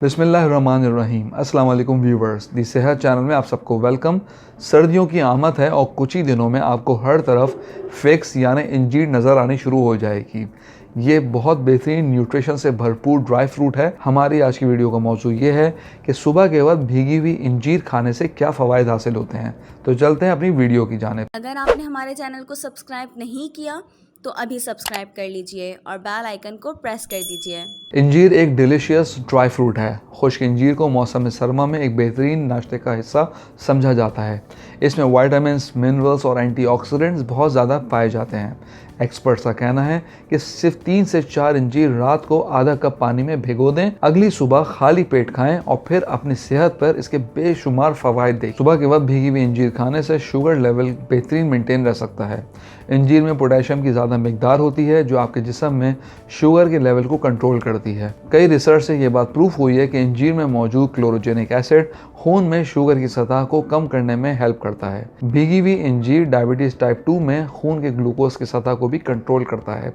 बिस्मिल्लाहिर्रहमानिर्रहीम। अस्सलाम वालेकुम व्यूवर्स, दी सेहत चैनल में आप सबको वेलकम। सर्दियों की आमद है और कुछ ही दिनों में आपको हर तरफ फिक्स यानी इंजीर नज़र आनी शुरू हो जाएगी। ये बहुत बेहतरीन न्यूट्रिशन से भरपूर ड्राई फ्रूट है। हमारी आज की वीडियो का मौजू ये है कि सुबह के वक्त भीगी हुई इंजीर खाने से क्या फ़वाइद हासिल होते हैं। तो चलते हैं अपनी वीडियो की जानिब। अगर आपने हमारे चैनल को सब्सक्राइब नहीं किया तो अभी सब्सक्राइब कर लीजिए और बेल आइकन को प्रेस कर दीजिए। इंजीर एक डिलीशियस ड्राई फ्रूट है। खुश्क इंजीर को मौसम सरमा में एक बेहतरीन नाश्ते का हिस्सा समझा जाता है। इसमें विटामिन्स, मिनरल्स और एंटीऑक्सीडेंट्स बहुत ज़्यादा पाए जाते हैं। एक्सपर्ट्स का कहना है कि सिर्फ 3 से 4 इंजीर रात को आधा कप पानी में भिगो दें, अगली सुबह खाली पेट खाएं और फिर अपनी सेहत पर इसके बेशुमार फ़वाइद देखें। सुबह के वक्त भीगी हुई इंजीर खाने से शुगर लेवल बेहतरीन मेंटेन रह सकता है। इंजीर में पोटेशियम की ज़्यादा मिकदार होती है जो आपके जिस्म में शुगर के लेवल को कंट्रोल करती है। कई रिसर्च से ये बात प्रूफ हुई है कि इंजीर में मौजूद क्लोरोजेनिक एसिड खून में शुगर की सतह को कम करने में हेल्प करता है। भीगी हुई इंजीर डायबिटीज़ टाइप 2 में खून के ग्लूकोज की सतह को भी कंट्रोल करता है।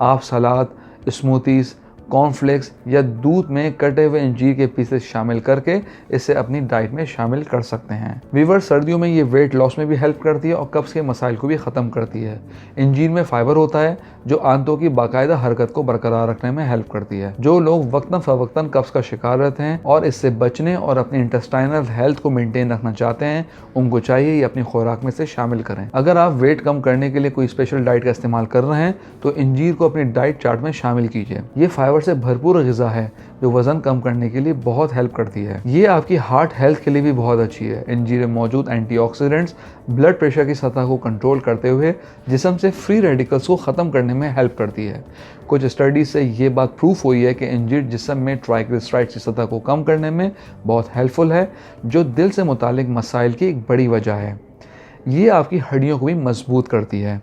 आप सलाद, स्मूथीज़, कॉर्नफ्लेक्स या दूध में कटे हुए इंजीर के पीसेस शामिल करके इसे अपनी डाइट में शामिल कर सकते हैं। व्यूअर्स, सर्दियों में ये वेट लॉस में भी हेल्प करती है और कब्ज़ के मसाइल को भी ख़त्म करती है। इंजीर में फाइबर होता है जो आंतों की बाकायदा हरकत को बरकरार रखने में हेल्प करती है। जो लोग वक्तन फ़वक्तन कब्ज़ का शिकार रहते हैं और इससे बचने और अपनी इंटेस्टाइनल हेल्थ को मेंटेन रखना चाहते हैं, उनको चाहिए ये अपनी खुराक में से शामिल करें। अगर आप वेट कम करने के लिए कोई स्पेशल डाइट का इस्तेमाल कर रहे हैं तो इंजीर को अपनी डाइट चार्ट में शामिल कीजिए। ये फाइबर से भरपूर ग़िज़ा है जो वज़न कम करने के लिए बहुत हेल्प करती है। ये आपकी हार्ट हेल्थ के लिए भी बहुत अच्छी है। इंजीर में मौजूद एंटीऑक्सीडेंट्स ब्लड प्रेशर की सतह को कंट्रोल करते हुए जिस्म से फ्री रेडिकल्स को ख़त्म करने में हेल्प करती है। कुछ स्टडीज से ये बात प्रूफ हुई है कि इंजीर जिस्म में ट्राइग्लिसराइड्स की सतह को कम करने में बहुत हेल्पफुल है, जो दिल से मुतालिक मसाइल की एक बड़ी वजह है। ये आपकी हड्डियों को भी मजबूत करती है।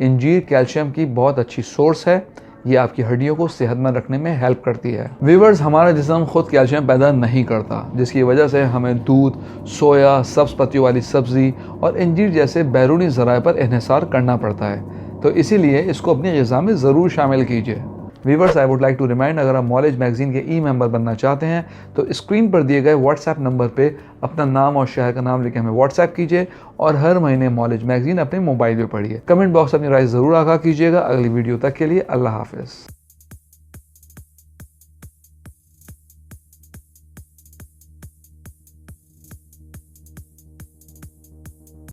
इंजीर कैल्शियम की बहुत अच्छी सोर्स है। ये आपकी हड्डियों को सेहतमंद रखने में हेल्प करती है। व्यूअर्स, हमारा जिस्म खुद कैल्शियम पैदा नहीं करता, जिसकी वजह से हमें दूध, सोया, सब्ज़ पत्तियों वाली सब्ज़ी और इंजीर जैसे बैरूनी ज़राए पर इन्हिसार करना पड़ता है। तो इसीलिए इसको अपनी ग़िज़ा में ज़रूर शामिल कीजिए। Viewers, I would like to remind, अगर आप नॉलेज मैगज़ीन के मेंबर बनना चाहते हैं तो स्क्रीन पर दिए गए व्हाट्सएप नंबर पे अपना नाम और शहर का नाम लिख के हमें व्हाट्सएप कीजिए और हर महीने नॉलेज मैगज़ीन अपने मोबाइल पे पढ़िए। कमेंट बॉक्स में अपनी राय ज़रूर आगाह कीजिएगा। अगली वीडियो तक के लिए अल्लाह हाफ़िज़।